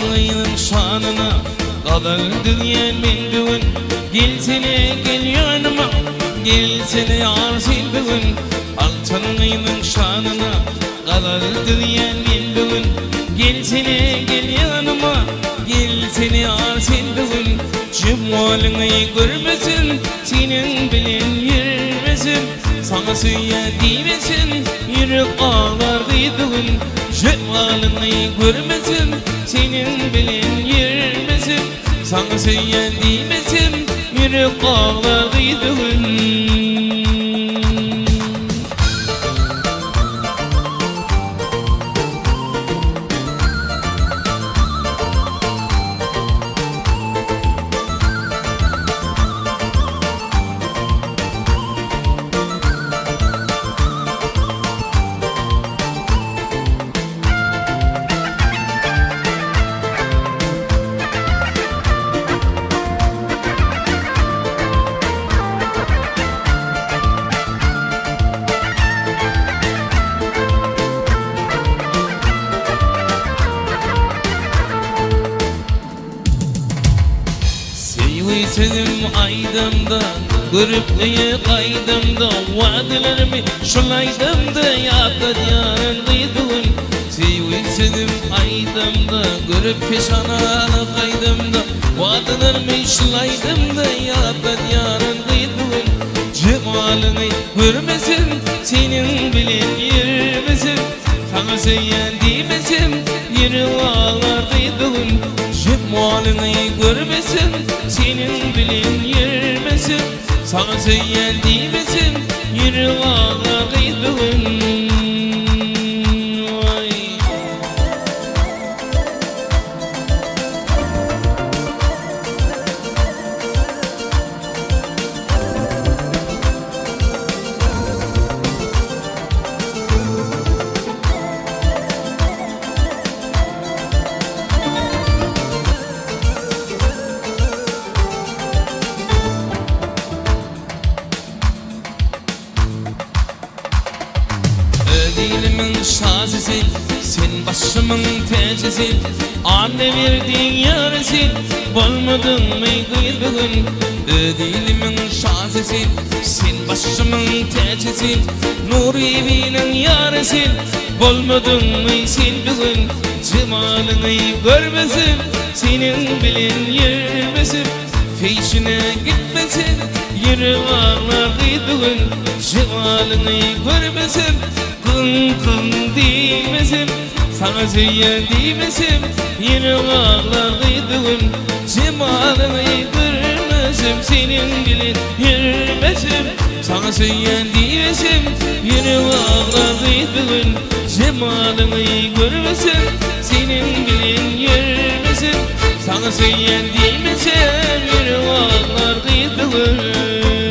sarayının şanına kalırdı diyen ben bugün. Gelsene gel yanıma, gelsene arsil bugün. Sarayının şanına kalırdı diyen ben bugün. Gelsene gel yanıma, gelsene arsil bugün. Cemalini görmesin, senin bilen yürmesin. Sana suya değmesin, yürek ağlar kıydığın. Cemalini görmesin, senin bilen yürmesin. Sana suya değmesin, yürek ağlar kıydığın. Sevdim aydımda, görüp kaydımda. Vaadilerimi şulaydımda, yakat yarınlıydın. Sevdim aydımda, görüp peşananı kaydımda. Vaadilerimi şulaydımda, yakat yarınlıydın. Cemalini görmesin, senin bilen yürmesin. Sana söyleyen değmesin, yürü ağlardıydın. Cemalini görmesin, senin bilen yürmesin. Sana söyleyen değmesin, yürü ağlardıydın. Dilimin şazisin, sen başımın tecisin. Anne verdiğin yarısin, bolmadın mı kıydığın. Dilimin şazisin, sen başımın tecisin. Nur evinin yarısin, bolmadın mı sen bugün. Cemalini görmesin, senin bilen yürmesin. Peşine gitmesin, yürü ağlar kıydığın. Cemalini görmesin, kın değmesin. Sana söyleyen değmesin, yine ağlar kıydığın. Cemalini görmesin, senin bilen yürmesin. Sana söyleyen değmesin, yine ağlar kıydığın. Cemalini görmesin, senin bilen yürmesin. Sana söyleyen değmesin, yine ağlar kıydığın.